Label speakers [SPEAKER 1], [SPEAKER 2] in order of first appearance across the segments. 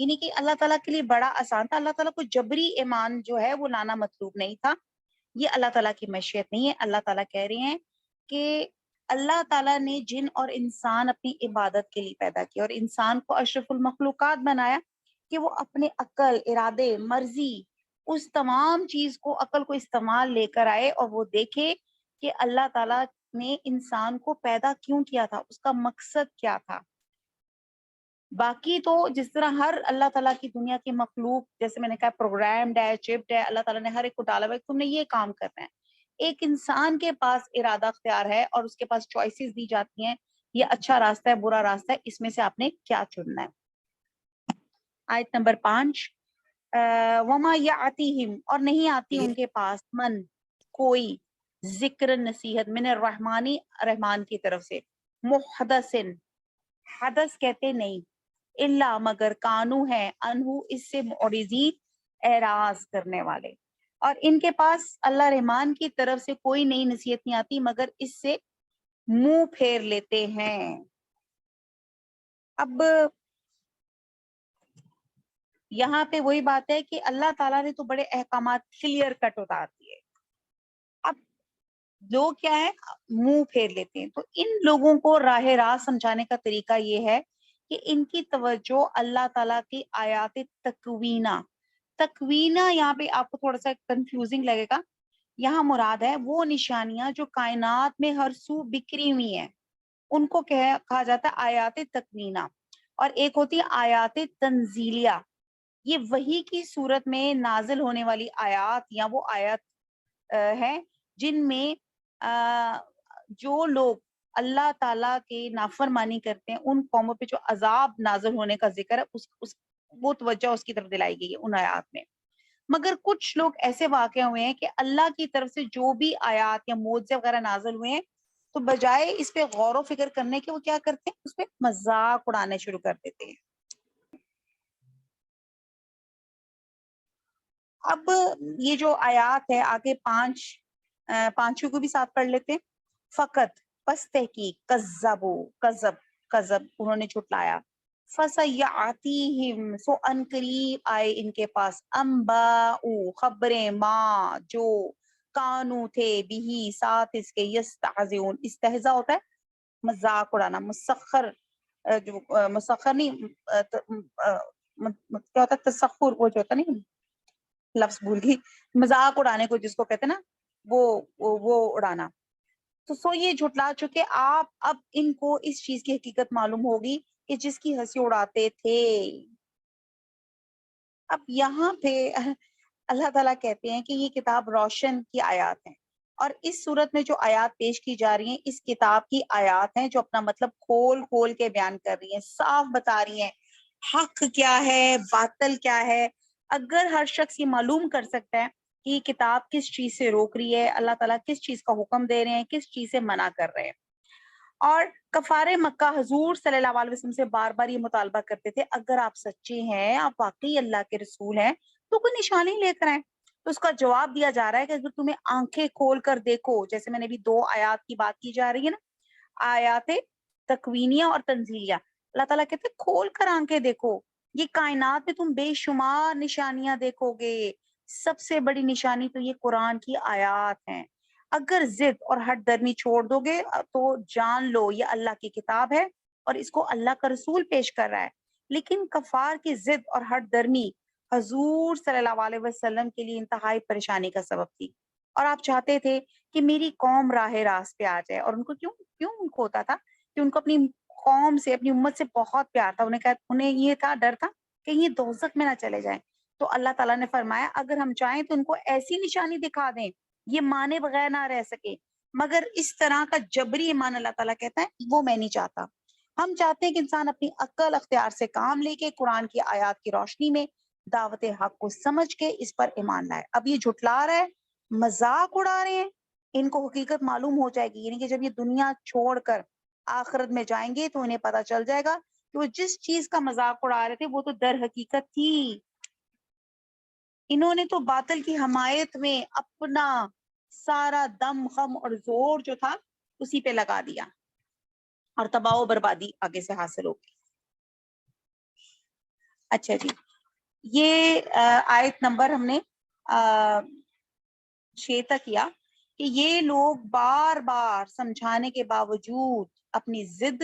[SPEAKER 1] یعنی کہ اللہ تعالیٰ کے لیے بڑا آسان تھا. اللہ تعالیٰ کو جبری ایمان جو ہے وہ لانا مطلوب نہیں تھا. یہ اللہ تعالیٰ کی مشیت نہیں ہے. اللہ تعالیٰ کہہ رہے ہیں کہ اللہ تعالیٰ نے جن اور انسان اپنی عبادت کے لیے پیدا کیا اور انسان کو اشرف المخلوقات بنایا کہ وہ اپنے عقل، ارادے، مرضی، اس تمام چیز کو، عقل کو استعمال لے کر آئے اور وہ دیکھے کہ اللہ تعالیٰ نے انسان کو پیدا کیوں کیا تھا، اس کا مقصد کیا تھا. باقی تو جس طرح ہر اللہ تعالیٰ کی دنیا کی مخلوق، جیسے میں نے کہا پروگرامڈ ہے، چپڈ ہے، اللہ تعالیٰ نے ہر ایک کو ڈالا ہوا ہے، تم نے یہ کام کرنا ہے. ایک انسان کے پاس ارادہ اختیار ہے اور اس کے پاس چوائسیز دی جاتی ہیں، یہ اچھا راستہ ہے، برا راستہ ہے، اس میں سے آپ نے کیا چننا ہے. آیت نمبر 5، وما یاتیہم، اور نہیں آتی ان کے پاس، من کوئی، ذکر نصیحت، من الرحمانی، رحمان کی طرف سے، محدثن، حدث کہتے نہیں، الا مگر کانو ہے، انہو اس سے، معرضین، اعراض کرنے والے. اور ان کے پاس اللہ رحمان کی طرف سے کوئی نئی نصیحت نہیں آتی مگر اس سے منہ پھیر لیتے ہیں. اب یہاں پہ وہی بات ہے کہ اللہ تعالیٰ نے تو بڑے احکامات کلیئر کٹ اتار دیے، اب لوگ کیا ہے، منہ پھیر لیتے ہیں. تو ان لوگوں کو راہ راست سمجھانے کا طریقہ یہ ہے کہ ان کی توجہ اللہ تعالیٰ کی آیات تکوینہ، تکوینہ یہاں پہ آپ کو تھوڑا سا کنفیوزنگ لگے گا، یہاں مراد ہے وہ نشانیاں جو کائنات میں ہر سو بکھری ہوئی ہیں، ان کو کہا جاتا ہے آیات تکوینہ. اور ایک ہوتی ہے آیات تنزیلیہ، یہ وحی کی صورت میں نازل ہونے والی آیات یا وہ آیات ہیں جن میں جو لوگ اللہ تعالیٰ کے نافرمانی کرتے ہیں ان قوموں پہ جو عذاب نازل ہونے کا ذکر ہے، وہ توجہ اس کی طرف دلائی گئی ہے ان آیات میں. مگر کچھ لوگ ایسے واقع ہوئے ہیں کہ اللہ کی طرف سے جو بھی آیات یا معجزے وغیرہ نازل ہوئے ہیں تو بجائے اس پہ غور و فکر کرنے کے وہ کیا کرتے ہیں، اس پہ مذاق اڑانے شروع کر دیتے ہیں. اب یہ جو آیات ہے آگے پانچوں کو بھی ساتھ پڑھ لیتے ہیں. فقط، پس تحقیق، کذب انہوں نے جھٹلایا، فَسَيَعْتِيهِمْ، سو ان قریب آئے ان کے پاس، انباء، خبریں، ما، جو، کانو تھے، بھی، ساتھ اس کے، یستہزئون، استہزاء ہوتا ہے مذاق اڑانا، مسخر، مسخر نہیں، کیا ہوتا ہے تسخر، وہ جو ہوتا نہیں، لفظ بھول گئی، مذاق اڑانے کو جس کو کہتے ہیں نا، وہ اڑانا. تو سو یہ جھٹلا چکے آپ، اب ان کو اس چیز کی حقیقت معلوم ہوگی کہ جس کی ہنسی اڑاتے تھے. اب یہاں پہ اللہ تعالیٰ کہتے ہیں کہ یہ کتاب روشن کی آیات ہیں، اور اس صورت میں جو آیات پیش کی جا رہی ہیں اس کتاب کی آیات ہیں جو اپنا مطلب کھول کھول کے بیان کر رہی ہیں، صاف بتا رہی ہیں حق کیا ہے، باطل کیا ہے. اگر ہر شخص یہ معلوم کر سکتا ہے کہ یہ کتاب کس چیز سے روک رہی ہے، اللہ تعالیٰ کس چیز کا حکم دے رہے ہیں، کس چیز سے منع کر رہے ہیں. اور کفار مکہ حضور صلی اللہ علیہ وسلم سے بار بار یہ مطالبہ کرتے تھے اگر آپ سچے ہیں، آپ واقعی اللہ کے رسول ہیں تو کوئی نشانی لے کر آئیں. تو اس کا جواب دیا جا رہا ہے کہ اگر تمہیں آنکھیں کھول کر دیکھو، جیسے میں نے بھی 2 آیات کی بات کی جا رہی ہے نا، آیات تکوینیہ اور تنزیلیہ، اللہ تعالیٰ کہتے ہیں کھول کر آنکھیں دیکھو، یہ کائنات میں تم بے شمار نشانیاں دیکھو گے، سب سے بڑی نشانی تو یہ قرآن کی آیات ہیں. اگر ضد اور ہٹ درمی چھوڑ دو گے تو جان لو یہ اللہ کی کتاب ہے اور اس کو اللہ کا رسول پیش کر رہا ہے. لیکن کفار کی ضد اور ہٹ درمی حضور صلی اللہ علیہ وسلم کے لیے انتہائی پریشانی کا سبب تھی، اور آپ چاہتے تھے کہ میری قوم راہ راست پہ آ جائے. اور ان کو کیوں ان کو ہوتا تھا کہ ان کو اپنی قوم سے، اپنی امت سے بہت پیار تھا، انہیں یہ تھا، ڈر تھا کہ یہ دوزخ میں نہ چلے جائیں. تو اللہ تعالیٰ نے فرمایا اگر ہم چاہیں تو ان کو ایسی نشانی دکھا دیں یہ مانے بغیر نہ رہ سکے، مگر اس طرح کا جبری ایمان اللہ تعالیٰ کہتا ہے وہ میں نہیں چاہتا. ہم چاہتے ہیں کہ انسان اپنی عقل اختیار سے کام لے کے قرآن کی آیات کی روشنی میں دعوت حق کو سمجھ کے اس پر ایمان لائے. اب یہ جھٹلا رہا ہے، مذاق اڑا رہے ہیں، ان کو حقیقت معلوم ہو جائے گی، یعنی کہ جب یہ دنیا چھوڑ کر آخرت میں جائیں گے تو انہیں پتا چل جائے گا کہ وہ جس چیز کا مذاق اڑا رہے تھے وہ تو در حقیقت تھی. انہوں نے تو باطل کی حمایت میں اپنا سارا دم، غم اور زور جو تھا اسی پہ لگا دیا اور تباہ و بربادی آگے سے حاصل ہوگی. اچھا جی، یہ آیت نمبر ہم نے 6 تک کیا کہ یہ لوگ بار بار سمجھانے کے باوجود اپنی ضد،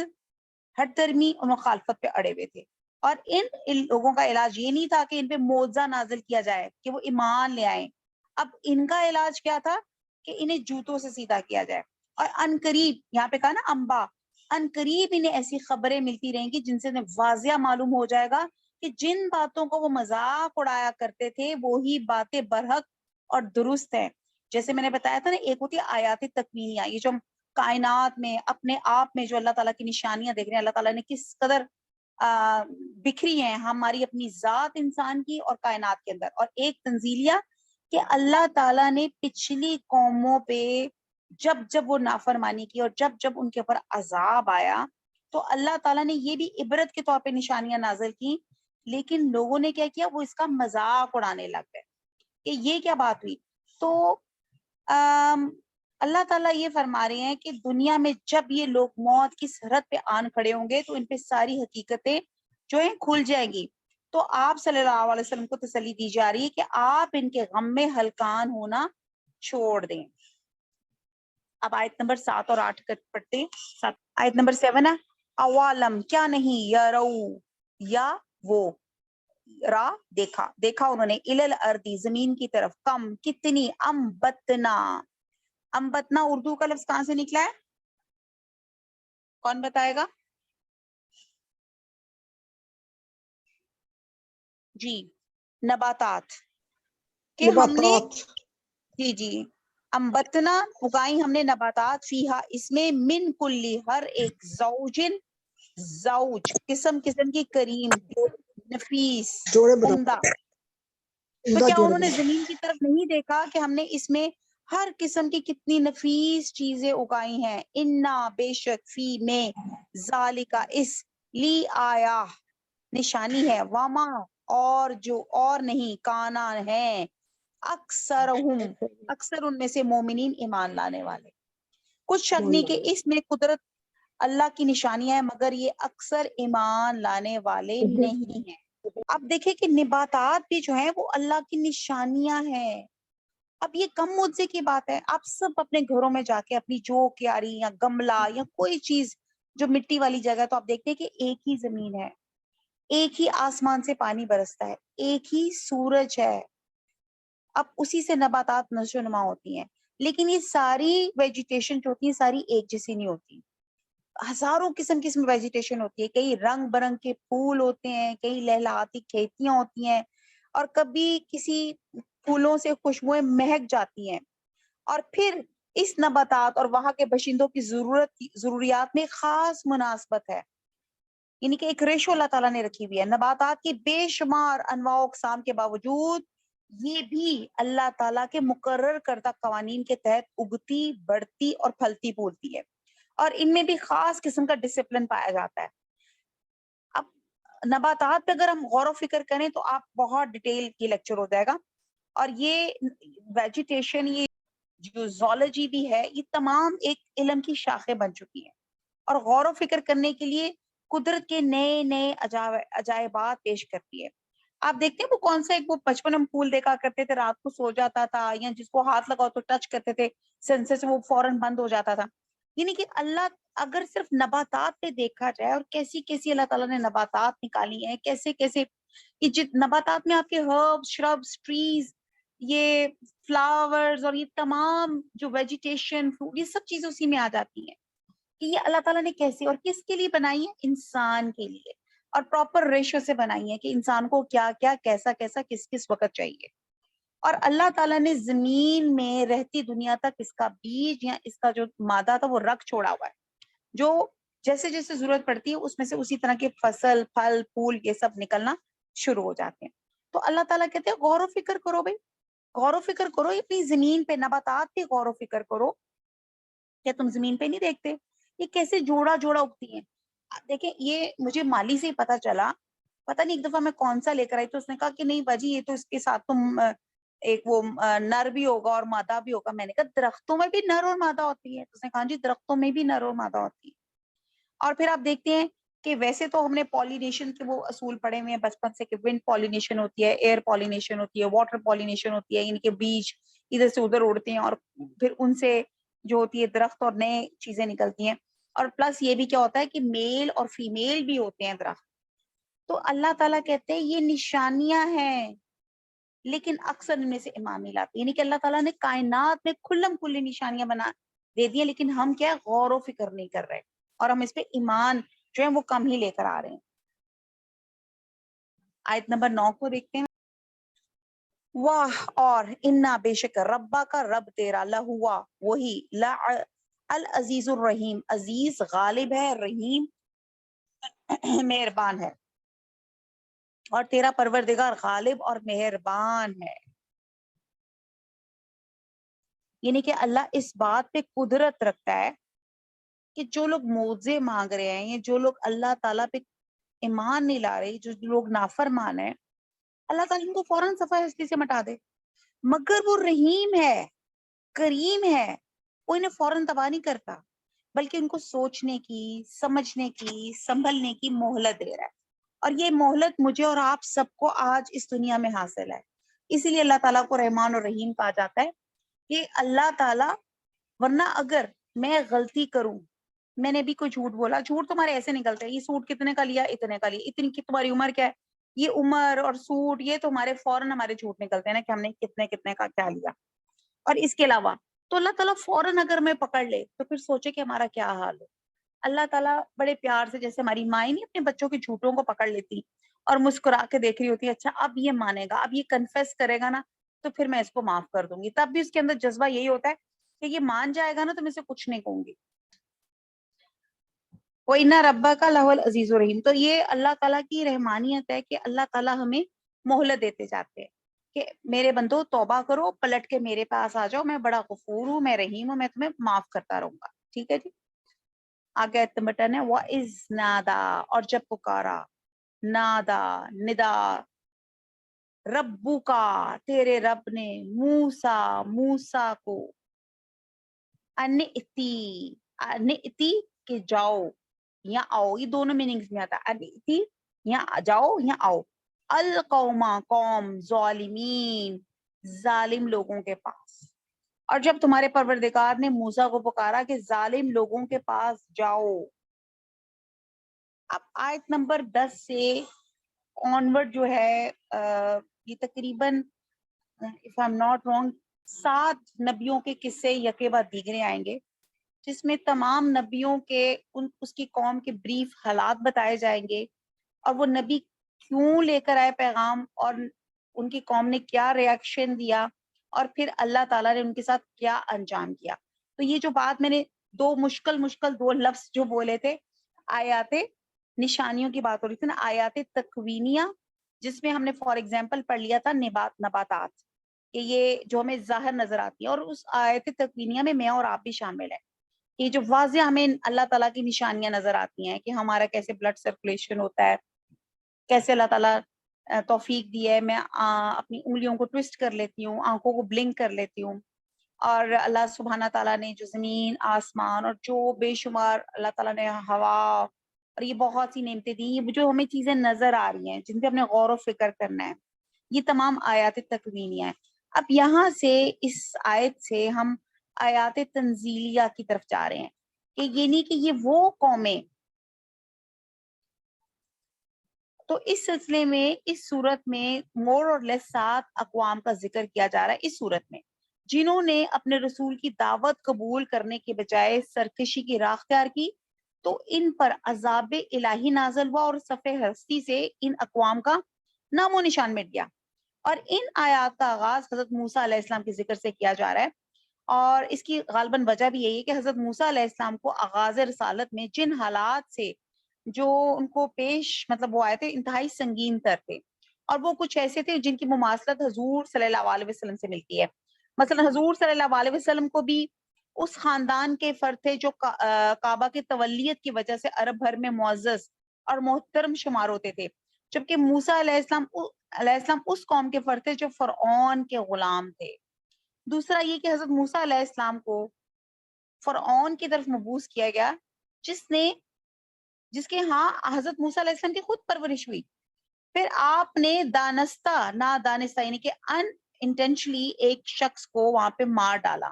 [SPEAKER 1] ہٹ درمی اور مخالفت پہ اڑے ہوئے تھے، اور ان لوگوں کا علاج یہ نہیں تھا کہ ان پہ معجزہ نازل کیا جائے کہ وہ ایمان لے آئیں. اب ان کا علاج کیا تھا کہ انہیں جوتوں سے سیدھا کیا جائے. اور ان قریب، یہاں پہ کہا نا انبا، ان قریب انہیں ایسی خبریں ملتی رہیں گی جن سے انہیں واضح معلوم ہو جائے گا کہ جن باتوں کو وہ مذاق اڑایا کرتے تھے وہی باتیں برحق اور درست ہیں. جیسے میں نے بتایا تھا نا، ایک ہوتی ہے آیات تکوینیہ، یہ جو ہم کائنات میں اپنے آپ میں جو اللہ تعالیٰ کی نشانیاں دیکھ رہے ہیں، اللہ تعالیٰ نے کس قدر بکھری ہیں ہماری اپنی ذات انسان کی اور کائنات کے اندر. اور ایک تنزیلیہ کہ اللہ تعالیٰ نے پچھلی قوموں پہ جب جب وہ نافرمانی کی اور جب جب ان کے اوپر عذاب آیا تو اللہ تعالیٰ نے یہ بھی عبرت کے طور پہ نشانیاں نازل کی، لیکن لوگوں نے کیا کیا، وہ اس کا مذاق اڑانے لگ گئے کہ یہ کیا بات ہوئی. تو اللہ تعالیٰ یہ فرما رہے ہیں کہ دنیا میں جب یہ لوگ موت کی سرحد پہ آن کھڑے ہوں گے تو ان پہ ساری حقیقتیں جو ہیں کھل جائیں گی. تو آپ صلی اللہ علیہ وسلم کو تسلی دی جا رہی ہے کہ آپ ان کے غم میں ہلکان ہونا چھوڑ دیں. اب آیت نمبر 7 اور 8 پڑھتے ہیں. آیت نمبر 7 ہے، اوالم کیا نہیں، یرو یا وہ، را دیکھا، دیکھا انہوں نے، الل اردی زمین کی طرف، کم کتنی، امبتنا، امبتنا اردو کا لفظ کہاں سے نکلا ہے، کون بتائے گا؟ جی، نباتات، کہ ہم نے، جی جی، امبتنا اگائی ہم نے نباتات، فیہا اس میں، من کلی ہر ایک، زوجن زوج، قسم قسم کی، کریم نفیس عمدہ. تو کیا انہوں نے زمین کی طرف نہیں دیکھا کہ ہم نے اس میں ہر قسم کی کتنی نفیس چیزیں اگائی ہیں. انا بے شک، فی میں، ذالکا اس، لی آیا نشانی ہے، وما اور جو، اور نہیں، کانا ہے، اکثر ان میں سے، مومنین ایمان لانے والے. کچھ شک نہیں کہ اس میں قدرت اللہ کی نشانیاں ہیں، مگر یہ اکثر ایمان لانے والے نہیں ہیں. اب دیکھیں کہ نباتات بھی جو ہیں وہ اللہ کی نشانیاں ہیں. اب یہ کم معجزے کی بات ہے، آپ سب اپنے گھروں میں جا کے اپنی جو کیاری یا گملہ یا کوئی چیز جو مٹی والی جگہ ہے تو آپ دیکھتے ہیں کہ ایک ہی زمین ہے، ایک ہی آسمان سے پانی برستا ہے، ایک ہی سورج ہے، اب اسی سے نباتات نشو نما ہوتی ہیں. لیکن یہ ساری ویجیٹیشن جو ہوتی ہے ساری ایک جیسی نہیں ہوتی، ہزاروں قسم کی ویجیٹیشن ہوتی ہے، کئی رنگ برنگ کے پھول ہوتے ہیں، کئی لہلاتی کھیتیاں ہوتی ہیں، اور کبھی کسی پھولوں سے خوشبوئیں مہک جاتی ہیں. اور پھر اس نباتات اور وہاں کے باشندوں کی ضروریات میں خاص مناسبت ہے، یعنی کہ ایک ریشو اللہ تعالیٰ نے رکھی ہوئی ہے. نباتات کی بے شمار انواع و اقسام کے باوجود یہ بھی اللہ تعالیٰ کے مقرر کردہ قوانین کے تحت اگتی، بڑھتی اور پھلتی پھولتی ہے، اور ان میں بھی خاص قسم کا ڈسپلن پایا جاتا ہے. اب نباتات پہ اگر ہم غور و فکر کریں تو آپ بہت ڈیٹیل کی لیکچر ہو جائے گا. اور یہ ویجیٹیشن، یہ جو زولوجی بھی ہے، یہ تمام ایک علم کی شاخیں بن چکی ہیں، اور غور و فکر کرنے کے لیے قدرت کے نئے نئے عجائبات پیش کرتی ہے. آپ دیکھتے ہیں وہ کون سا، ایک وہ بچپن ہم پھول دیکھا کرتے تھے، رات کو سو جاتا تھا یا جس کو ہاتھ لگاؤ تو ٹچ کرتے تھے، سینسر سے وہ فوراً بند ہو جاتا تھا. یعنی کہ اللہ اگر صرف نباتات پہ دیکھا جائے، اور کیسی کیسی اللہ تعالیٰ نے نباتات نکالی ہیں، کیسے کیسے کہ نباتات میں آپ کے ہربس، شربس، ٹریز، یہ فلاورز اور یہ تمام جو ویجیٹیشن، فروٹ، یہ سب چیزیں اسی میں آ جاتی ہیں کہ یہ اللہ تعالیٰ نے کیسے اور کس کے لیے بنائی ہے، انسان کے لیے، اور پراپر ریشو سے بنائی ہے کہ انسان کو کیا کیا، کیسا کیسا، کس کس وقت چاہیے. اور اللہ تعالیٰ نے زمین میں رہتی دنیا تک اس کا بیج یا اس کا جو مادہ تھا وہ رکھ چھوڑا ہوا ہے، جو جیسے جیسے ضرورت پڑتی ہے اس میں سے اسی طرح کے فصل، پھل، پھول یہ سب نکلنا شروع ہو جاتے ہیں. تو اللہ تعالیٰ کہتے ہیں غور و فکر کرو بھائی، غور و فکر کرو اپنی زمین پہ، نباتات پہ غور و فکر کرو. کیا تم زمین پہ نہیں دیکھتے یہ کیسے جوڑا جوڑا اگتی ہیں؟ دیکھیں، یہ مجھے مالی سے ہی پتا چلا، پتہ نہیں ایک دفعہ میں کون سا لے کر آئی تو اس نے کہا کہ نہیں باجی یہ تو اس کے ساتھ تم ایک وہ نر بھی ہوگا اور مادہ بھی ہوگا. میں نے کہا درختوں میں بھی نر اور مادہ ہوتی ہے؟ اس نے کہا جی درختوں میں بھی نر اور مادہ ہوتی ہے. اور پھر آپ دیکھتے ہیں کہ ویسے تو ہم نے پالینیشن کے وہ اصول پڑھے ہوئے ہیں بچپن سے کہ ونڈ پالینیشن ہوتی ہے، ایئر پالینیشن ہوتی ہے، واٹر پالینیشن ہوتی ہے، ان کے بیج ادھر سے ادھر اڑتے ہیں اور پھر ان سے جو ہوتی ہے درخت اور نئے چیزیں نکلتی ہیں، اور پلس یہ بھی کیا ہوتا ہے کہ میل اور فیمیل بھی ہوتے ہیں درخت. تو اللہ تعالیٰ کہتے ہیں یہ نشانیاں ہیں لیکن اکثر ان میں سے ایمان نہیں لاتے. یعنی کہ اللہ تعالیٰ نے کائنات میں کھلم کھلی نشانیاں بنا دے دی ہیں لیکن ہم کیا غور و فکر نہیں کر رہے اور ہم اس پہ ایمان جو ہے وہ کم ہی لے کر آ رہے ہیں. آیت نمبر 9 کو دیکھتے ہیں. واہ اور انا بے شک ربا کا رب تیرا لہوا وہی العزیز الرحیم، عزیز غالب ہے، رحیم مہربان ہے، اور تیرا پروردگار غالب اور مہربان ہے. یعنی کہ اللہ اس بات پہ قدرت رکھتا ہے کہ جو لوگ معجزے مانگ رہے ہیں یا جو لوگ اللہ تعالیٰ پہ ایمان نہیں لا رہے، جو لوگ نافرمان ہیں، اللہ تعالیٰ ان کو فوراً صفحہ ہستی سے مٹا دے. مگر وہ رحیم ہے، کریم ہے، وہ انہیں فوراً تباہ نہیں کرتا بلکہ ان کو سوچنے کی، سمجھنے کی، سنبھلنے کی مہلت دے رہا ہے. اور یہ مہلت مجھے اور آپ سب کو آج اس دنیا میں حاصل ہے. اسی لیے اللہ تعالیٰ کو رحمان اور رحیم کہا جاتا ہے کہ اللہ تعالیٰ، ورنہ اگر میں غلطی کروں، میں نے بھی کوئی جھوٹ بولا، جھوٹ تمہارے ایسے نکلتے ہیں، یہ سوٹ کتنے کا لیا، اتنے کا لیا، اتنی کی تمہاری عمر کیا ہے، یہ عمر اور سوٹ یہ تو ہمارے فوراً ہمارے جھوٹ نکلتے ہیں نا کہ ہم نے کتنے کتنے کا کیا لیا. اور اس کے علاوہ تو اللہ تعالیٰ فوراً اگر میں پکڑ لے تو پھر سوچے کہ ہمارا کیا حال ہو. اللہ تعالیٰ بڑے پیار سے، جیسے ہماری مائیں نہیں اپنے بچوں کے جھوٹوں کو پکڑ لیتی اور مسکرا کے دیکھ رہی ہوتی ہے، اچھا اب یہ مانے گا، اب یہ کنفیس کرے گا نا تو پھر میں اس کو معاف کر دوں گی. تب بھی اس کے اندر جذبہ یہی ہوتا ہے کہ یہ مان جائے گا نا تو میں اسے کچھ نہیں کہوں گی. وَإِنَّ رَبَّكَ لَهُوَ الْعَزِيزُ الرَّحِيمُ. تو یہ اللہ تعالیٰ کی رحمانیت ہے کہ اللہ تعالیٰ ہمیں مہلت دیتے جاتے ہیں کہ میرے بندو توبہ کرو، پلٹ کے میرے پاس آ جاؤ، میں بڑا غفور ہوں، میں رحیم ہوں، میں تمہیں معاف کرتا رہوں گا. ٹھیک ہے جی. آگے آیت نمبر 10 ہے وَإِذْ نَادَا، اور جب پکارا، نادا ندا، ربو کا تیرے رب نے، موسیٰ کو، انِّئْتِی کہ جاؤ یا آؤ، یہ دونوں میننگز میں آتا ہے، انِّئْتِی یا جاؤ یا آؤ، القوما قوم، ظالمین ظالم لوگوں کے پاس. اور جب تمہارے پروردگار نے موسیٰ کو پکارا کہ ظالم لوگوں کے پاس جاؤ. اب آیت نمبر 10 سے آنورڈ جو ہے یہ تقریباً if I'm not wrong 7 نبیوں کے قصے یکے بعد دیگرے آئیں گے جس میں تمام نبیوں کے اس کی قوم کے بریف حالات بتائے جائیں گے اور وہ نبی کیوں لے کر آئے پیغام اور ان کی قوم نے کیا ریاکشن دیا اور پھر اللہ تعالیٰ نے ان کے ساتھ کیا انجام کیا. تو یہ جو بات میں نے دو مشکل 2 لفظ جو بولے تھے، آیات نشانیوں کی بات ہو رہی تھی نا، آیات تکوینیہ جس میں ہم نے فار ایگزامپل پڑھ لیا تھا نباتات کہ یہ جو ہمیں ظاہر نظر آتی ہے، اور اس آیت تکوینیہ میں میں اور آپ بھی شامل ہیں. یہ جو واضح ہمیں اللہ تعالیٰ کی نشانیاں نظر آتی ہیں کہ ہمارا کیسے بلڈ سرکولیشن ہوتا ہے، کیسے اللہ تعالیٰ توفیق دی ہے، میں اپنی انگلیوں کو ٹوسٹ کر لیتی ہوں، آنکھوں کو بلنک کر لیتی ہوں، اور اللہ سبحانہ تعالیٰ نے جو زمین آسمان اور جو بے شمار اللہ تعالیٰ نے ہوا اور یہ بہت سی نعمتیں دی، یہ جو ہمیں چیزیں نظر آ رہی ہیں جن پہ ہم نے غور و فکر کرنا ہے، یہ تمام آیات تکوینیہ ہیں. اب یہاں سے اس آیت سے ہم آیات تنزیلیہ کی طرف جا رہے ہیں کہ یہ نہیں کہ یہ وہ قومیں. تو اس سلسلے میں اس صورت میں مور اور لیس 7 اقوام کا ذکر کیا جا رہا ہے اس صورت میں، جنہوں نے اپنے رسول کی دعوت قبول کرنے کے بجائے سرکشی کی راہ اختیار کی تو ان پر عذاب الہی نازل ہوا اور صفحہ ہستی سے ان اقوام کا نام و نشان مٹ گیا. اور ان آیات کا آغاز حضرت موسیٰ علیہ السلام کے ذکر سے کیا جا رہا ہے، اور اس کی غالباً وجہ بھی یہی ہے کہ حضرت موسیٰ علیہ السلام کو آغاز رسالت میں جن حالات سے جو ان کو پیش وہ آئے تھے انتہائی سنگین تر تھے، اور وہ کچھ ایسے تھے جن کی مماثلت حضور صلی اللہ علیہ وسلم سے ملتی ہے. مثلا حضور صلی اللہ علیہ وسلم کو بھی اس خاندان کے فرد تھے جو کعبہ کی تولیت کی وجہ سے عرب بھر میں معزز اور محترم شمار ہوتے تھے، جبکہ موسیٰ علیہ السلام اس قوم کے فرد تھے جو فرعون کے غلام تھے. دوسرا یہ کہ حضرت موسیٰ علیہ السلام کو فرعون کی طرف مبعوث کیا گیا جس نے جس کے ہاں حضرت موسیٰ علیہ السلام کی خود پرورش ہوئی. پھر آپ نے دانستہ نادانستہ یعنی کہ ان انٹینشنلی ایک شخص کو وہاں پہ مار ڈالا،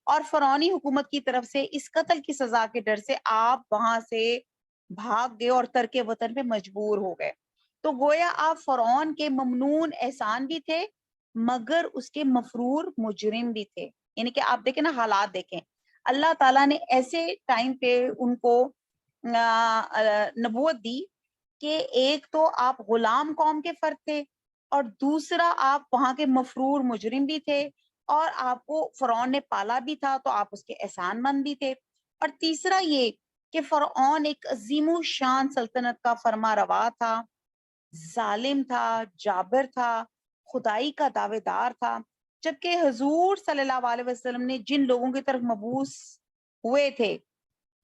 [SPEAKER 1] اور فرعونی حکومت کی طرف سے اس قتل کی سزا کے ڈر سے آپ وہاں سے بھاگ گئے اور ترک وطن پہ مجبور ہو گئے. تو گویا آپ فرعون کے ممنون احسان بھی تھے مگر اس کے مفرور مجرم بھی تھے. یعنی کہ آپ دیکھیں نا، حالات دیکھیں، اللہ تعالیٰ نے ایسے ٹائم پہ ان کو نبوت دی کہ ایک تو آپ غلام قوم کے فرد تھے، اور دوسرا آپ وہاں کے مفرور مجرم بھی تھے، اور آپ کو فرعون نے پالا بھی تھا تو آپ اس کے احسان مند بھی تھے، اور تیسرا یہ کہ فرعون ایک عظیم الشان سلطنت کا فرما روا تھا، ظالم تھا، جابر تھا، خدائی کا دعوے دار تھا. جبکہ حضور صلی اللہ علیہ وسلم نے جن لوگوں کی طرف مبعوث ہوئے تھے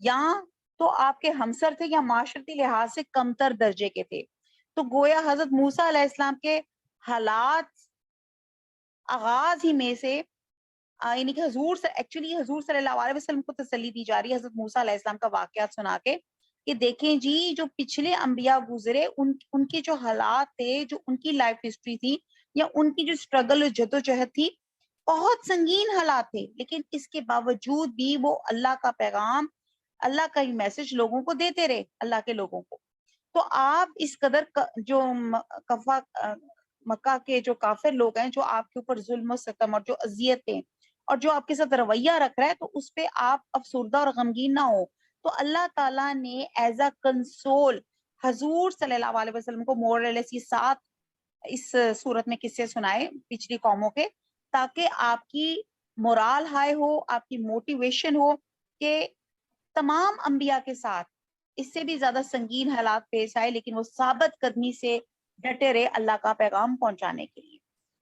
[SPEAKER 1] یہاں تو آپ کے ہمسر تھے یا معاشرتی لحاظ سے کمتر درجے کے تھے. تو گویا حضرت موسیٰ علیہ السلام کے حالات آغاز ہی میں سے یعنی کہ حضور صلی اللہ علیہ وسلم کو تسلی دی جا رہی ہے حضرت موسیٰ علیہ السلام کا واقعات سنا کے کہ دیکھیں جی جو پچھلے انبیاء گزرے ان کے جو حالات تھے، جو ان کی لائف ہسٹری تھی یا ان کی جو اسٹرگل اور جدوجہد تھی، بہت سنگین حالات تھے، لیکن اس کے باوجود بھی وہ اللہ کا پیغام، اللہ کا ہی میسج لوگوں کو دیتے رہے، اللہ کے لوگوں کو. تو آپ اس قدر جو مکہ کے جو کافر لوگ ہیں جو آپ کے اوپر ظلم و ستم اور جو اذیتیں اور جو آپ کے ساتھ رویہ رکھ رہا ہے، تو اس پہ آپ افسردہ اور غمگین نہ ہو. تو اللہ تعالیٰ نے ایز اے کنسول حضور صلی اللہ علیہ وسلم کو مورلیس یہ 7 اس صورت میں قصے سنائے پچھلی قوموں کے، تاکہ آپ کی مورال ہائی ہو، آپ کی موٹیویشن ہو کہ تمام انبیاء کے ساتھ اس سے بھی زیادہ سنگین حالات پیش آئے لیکن وہ ثابت قدمی سے ڈٹے رہے اللہ کا پیغام پہنچانے کے لیے.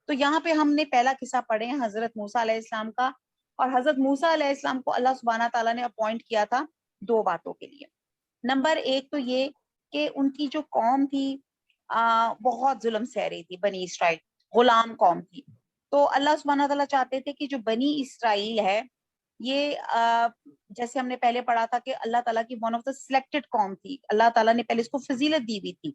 [SPEAKER 1] تو یہاں پہ ہم نے پہلا قصہ پڑھے ہیں حضرت موسیٰ علیہ السلام کا، اور حضرت موسیٰ علیہ السلام کو اللہ سبحانہ تعالیٰ نے اپوائنٹ کیا تھا 2 باتوں کے لیے. نمبر 1 تو یہ کہ ان کی جو قوم تھی بہت ظلم سہ رہی تھی، بنی اسرائیل غلام قوم تھی. تو اللہ سبحانہ تعالیٰ چاہتے تھے کہ جو بنی اسرائیل ہے یہ جیسے ہم نے پہلے پڑھا تھا کہ اللہ تعالیٰ کی ون آف دا سلیکٹڈ قوم تھی، اللہ تعالیٰ نے پہلے اس کو فضیلت دی ہوئی تھی،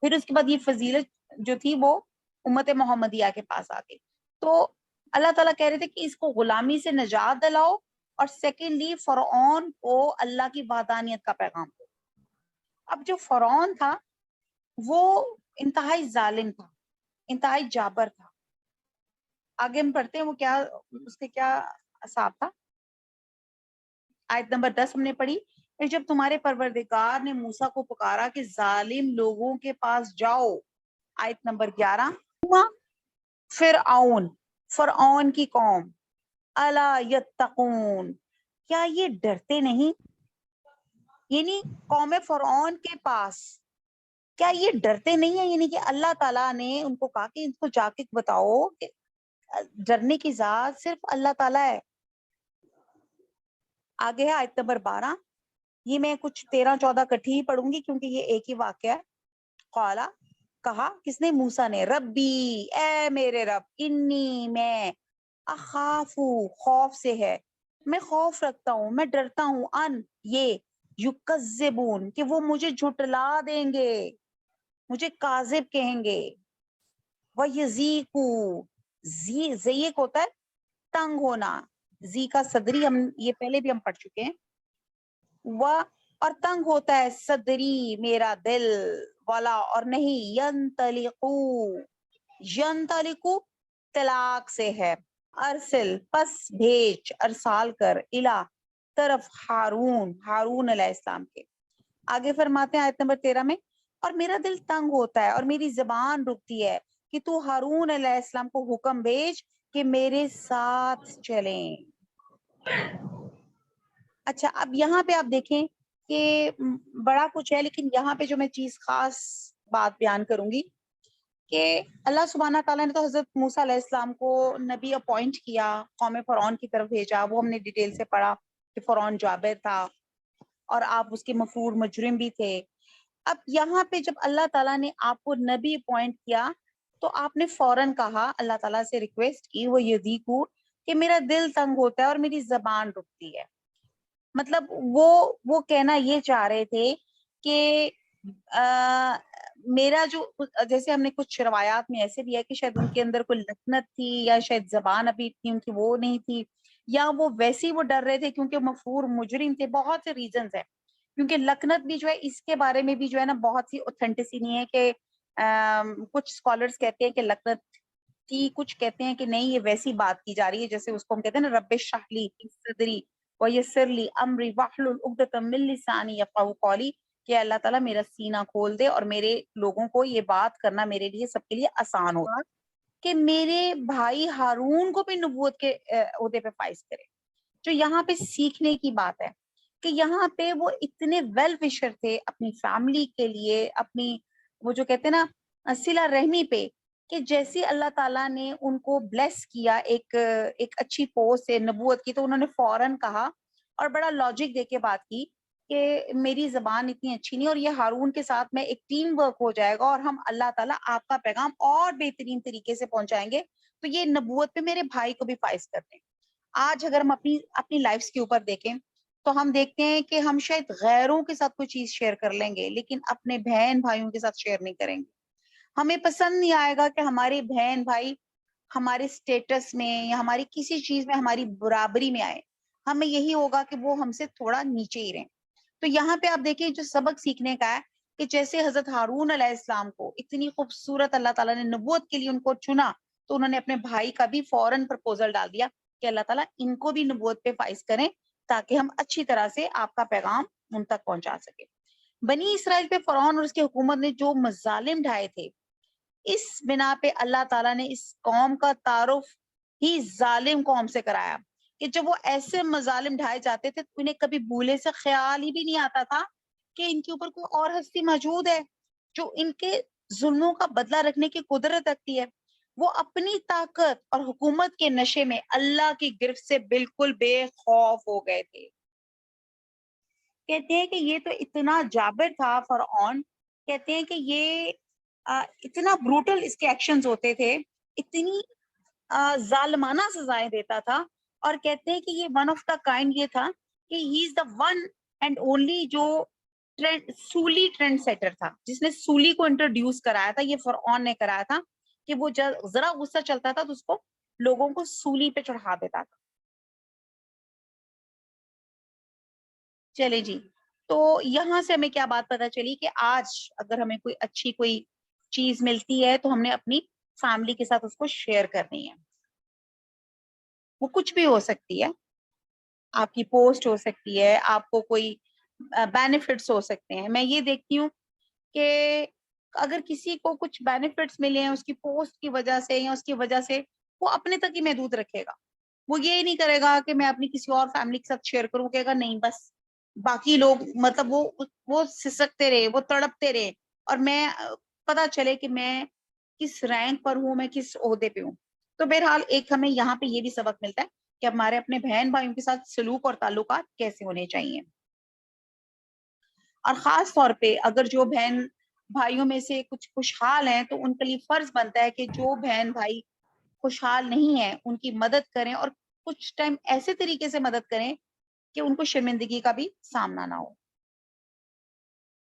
[SPEAKER 1] پھر اس کے بعد یہ فضیلت جو تھی وہ امت محمدیہ کے پاس آ گئی. تو اللہ تعالیٰ کہہ رہے تھے کہ اس کو غلامی سے نجات دلاؤ، اور سیکنڈلی فرعون کو اللہ کی وحدانیت کا پیغام دو. اب جو فرعون تھا وہ انتہائی ظالم تھا، انتہائی جابر تھا. آگے ہم پڑھتے ہیں وہ کیا اس کے کیا حساب تھا. آیت نمبر 10 ہم نے پڑھی، پھر جب تمہارے پروردگار نے موسیٰ کو پکارا کہ ظالم لوگوں کے پاس جاؤ. آیت نمبر 11 فرعون کی قوم الا یتقون، کیا یہ ڈرتے نہیں؟ یعنی قوم فرعون کے پاس کیا یہ ڈرتے نہیں ہیں؟ یعنی کہ اللہ تعالیٰ نے ان کو کہا کہ ان کو جا کے بتاؤ کہ ڈرنے کی ذات صرف اللہ تعالیٰ ہے. آگے ہے آیت نمبر 12، یہ میں کچھ 13-14 کٹھی ہی پڑھوں گی کیونکہ یہ ایک ہی واقعہ ہے. قالا، کہا کس نے؟ موسیٰ نے، ربی، اے میرے رب، انی، میں، اخافو، خوف سے ہے، میں خوف رکھتا ہوں، میں ڈرتا ہوں، ان، یہ، یکذبون، کہ وہ مجھے جھٹلا دیں گے، مجھے کاذب کہیں گے. وَیَزِیکُ، زیق ہوتا ہے تنگ ہونا، زی کا صدری، ہم یہ پہلے بھی ہم پڑھ چکے ہیں. اور تنگ ہوتا ہے صدری، میرا دل، والا، اور نہیں، ینطلقو طلاق سے ہے، ارسل، پس بھیج، ارسال کر، الا، طرف، ہارون علیہ السلام کے. آگے فرماتے ہیں آیت نمبر 13 میں، اور میرا دل تنگ ہوتا ہے اور میری زبان رکتی ہے کہ تو ہارون علیہ السلام کو حکم بھیج کہ میرے ساتھ چلیں. اچھا، اب یہاں پہ آپ دیکھیں کہ بڑا کچھ ہے، لیکن یہاں پہ جو میں چیز خاص بات بیان کروں گی کہ اللہ سبحانہ تعالیٰ نے تو حضرت موسیٰ علیہ السلام کو نبی اپوائنٹ کیا، قوم فرعون کی طرف بھیجا، وہ ہم نے ڈیٹیل سے پڑھا کہ فرعون جابر تھا اور آپ اس کے مفرور مجرم بھی تھے. اب یہاں پہ جب اللہ تعالیٰ نے آپ کو نبی اپوائنٹ کیا تو آپ نے فوراً کہا، اللہ تعالیٰ سے ریکویسٹ کی، وہ یذیکو، کہ میرا دل تنگ ہوتا ہے اور میری زبان رکتی ہے. مطلب وہ کہنا یہ چاہ رہے تھے کہ میرا جو جیسے ہم نے کچھ روایات میں ایسے بھی ہے کہ شاید ان کے اندر کوئی لکنت تھی یا شاید زبان ابھی تھی ان کی وہ نہیں تھی، یا وہ ویسے ہی وہ ڈر رہے تھے کیونکہ مغفور مجرم تھے. بہت سے ریزنز ہیں. کیونکہ لکنت بھی جو ہے اس کے بارے میں بھی جو ہے نا بہت سی اوتھینٹسی نہیں ہے کہ کچھ اسکالرس کہتے ہیں کہ لکنت تھی، کچھ کہتے ہیں کہ نہیں یہ ویسی بات کی جا رہی ہے جیسے اس کو ہم کہتے ہیں نا رب اشرح لی صدری ویسر لی امری واحلل عقدۃ من لسانی یفقهوا قولی، کہ اللہ تعالیٰ میرا سینہ کھول دے اور میرے لوگوں کو یہ بات کرنا میرے لیے سب کے لیے آسان ہو کہ میرے بھائی ہارون کو بھی نبوت کے عہدے پہ فائز کرے. جو یہاں پہ سیکھنے کی بات ہے کہ یہاں پہ وہ اتنے ویل وشر تھے اپنی فیملی کے لیے، اپنی وہ جو کہتے ہیں نا صلہ رحمی پہ، کہ جیسے اللہ تعالیٰ نے ان کو بلیس کیا ایک اچھی پوسٹ سے نبوت کی، تو انہوں نے فوراً کہا اور بڑا لاجک دے کے بات کی کہ میری زبان اتنی اچھی نہیں اور یہ ہارون کے ساتھ میں ایک ٹیم ورک ہو جائے گا اور ہم اللہ تعالیٰ آپ کا پیغام اور بہترین طریقے سے پہنچائیں گے، تو یہ نبوت پہ میرے بھائی کو بھی فائز کر دیں. آج اگر ہم اپنی لائفز کے اوپر دیکھیں تو ہم دیکھتے ہیں کہ ہم شاید غیروں کے ساتھ کوئی چیز شیئر کر لیں گے لیکن اپنے بہن بھائیوں کے ساتھ شیئر نہیں کریں گے. ہمیں پسند نہیں آئے گا کہ ہمارے بہن بھائی ہمارے سٹیٹس میں یا ہماری کسی چیز میں ہماری برابری میں آئے. ہمیں یہی ہوگا کہ وہ ہم سے تھوڑا نیچے ہی رہیں. تو یہاں پہ آپ دیکھیں جو سبق سیکھنے کا ہے کہ جیسے حضرت ہارون علیہ السلام کو اتنی خوبصورت اللہ تعالیٰ نے نبوت کے لیے ان کو چنا، تو انہوں نے اپنے بھائی کا بھی فوراً پرپوزل ڈال دیا کہ اللہ تعالیٰ ان کو بھی نبوت پہ فائز کریں تاکہ ہم اچھی طرح سے آپ کا پیغام ان تک پہنچا سکیں. بنی اسرائیل پہ فرعون اور اس کی حکومت نے جو مظالم ڈھائے تھے، اس بنا پہ اللہ تعالیٰ نے اس قوم کا تعارف ہی ظالم قوم سے کرایا کہ جب وہ ایسے مظالم ڈھائے جاتے تھے تو انہیں کبھی بھولے سے خیال ہی بھی نہیں آتا تھا کہ ان کے اوپر کوئی اور ہستی موجود ہے جو ان کے ظلموں کا بدلہ رکھنے کی قدرت رکھتی ہے. وہ اپنی طاقت اور حکومت کے نشے میں اللہ کی گرفت سے بالکل بے خوف ہو گئے تھے. کہتے ہیں کہ یہ تو اتنا جابر تھا فرعون، کہتے ہیں کہ یہ اتنا بروٹل اس کے ایکشنز ہوتے تھے، اتنی ظالمانہ سزائیں دیتا تھا، اور کہتے ہیں کہ یہ ون آف دا کائنڈ یہ تھا کہ ہی از دا ون اینڈ اونلی جو سولی ٹرینڈ سیٹر تھا، جس نے سولی کو انٹروڈیوس کرایا تھا. یہ فرعون نے کرایا تھا کہ وہ ذرا غصہ چلتا تھا تو اس کو لوگوں کو سولی پہ چڑھا دیتا تھا. چلے جی، تو یہاں سے ہمیں کیا بات پتہ چلی کہ آج اگر ہمیں کوئی اچھی کوئی چیز ملتی ہے تو ہم نے اپنی فیملی کے ساتھ اس کو شیئر کرنی ہے. وہ کچھ بھی ہو سکتی ہے، آپ کی پوسٹ ہو سکتی ہے، آپ کو کوئی بینیفٹس ہو سکتے ہیں. میں یہ دیکھتی ہوں کہ اگر کسی کو کچھ بینیفٹس ملے ہیں اس کی پوسٹ کی وجہ سے یا اس کی وجہ سے، وہ اپنے تک ہی محدود رکھے گا. وہ یہ نہیں کرے گا کہ میں اپنی کسی اور فیملی کے ساتھ شیئر کروں، کہے گا نہیں بس باقی لوگ مطلب وہ سسکتے رہے، وہ تڑپتے رہے، اور میں پتا چلے کہ میں کس رینک پر ہوں، میں کس عہدے پہ ہوں. تو بہرحال ایک ہمیں یہاں پہ یہ بھی سبق ملتا ہے کہ ہمارے اپنے بہن بھائیوں کے ساتھ سلوک اور تعلقات کیسے ہونے چاہیے. اور خاص طور پہ اگر جو بہن بھائیوں میں سے کچھ خوشحال ہیں تو ان کے لیے فرض بنتا ہے کہ جو بہن بھائی خوشحال نہیں ہیں ان کی مدد کریں، اور کچھ ٹائم ایسے طریقے سے مدد کریں کہ ان کو شرمندگی کا بھی سامنا نہ ہو.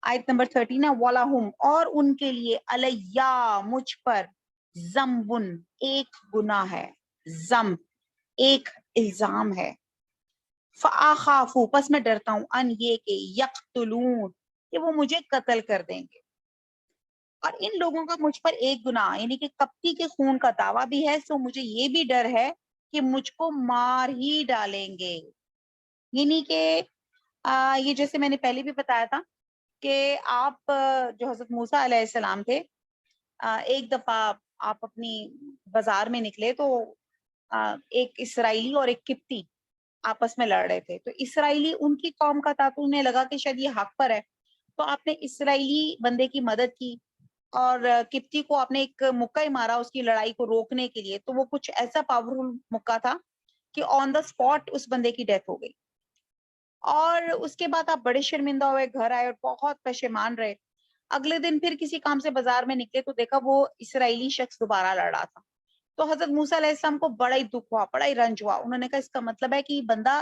[SPEAKER 1] آیت نمبر 13 ہے وَلَهُمْ، اور ان کے لیے علیہ مجھ پر ذنبن ایک گناہ ہے، ذنب ایک الزام ہے، فَأَخَافُ پس میں ڈرتا ہوں، ان یہ کہ یقتلون کہ وہ مجھے قتل کر دیں گے. اور ان لوگوں کا مجھ پر ایک گناہ یعنی کہ کپٹی کے خون کا دعویٰ بھی ہے، سو مجھے یہ بھی ڈر ہے کہ مجھ کو مار ہی ڈالیں گے. یعنی کہ یہ جیسے میں نے پہلے بھی بتایا تھا کہ آپ جو حضرت موسیٰ علیہ السلام تھے، ایک دفعہ آپ اپنی بازار میں نکلے تو ایک اسرائیلی اور ایک قبطی آپس میں لڑ رہے تھے. تو اسرائیلی ان کی قوم کا تھا تو انہیں لگا کہ شاید یہ حق پر ہے، تو آپ نے اسرائیلی بندے کی مدد کی، اور قبطی کو آپ نے ایک مکہ ہی مارا اس کی لڑائی کو روکنے کے لیے. تو وہ کچھ ایسا پاورفل مکہ تھا کہ آن دا اسپاٹ اس بندے کی ڈیتھ ہو گئی. اور اس کے بعد آپ بڑے شرمندہ ہوئے، گھر آئے اور بہت پشیمان رہے. اگلے دن پھر کسی کام سے بازار میں نکلے تو دیکھا وہ اسرائیلی شخص دوبارہ لڑ رہا تھا. تو حضرت موسیٰ علیہ السلام کو بڑا ہی دکھ ہوا، بڑا ہی رنج ہوا. انہوں نے کہا اس کا مطلب ہے کہ یہ بندہ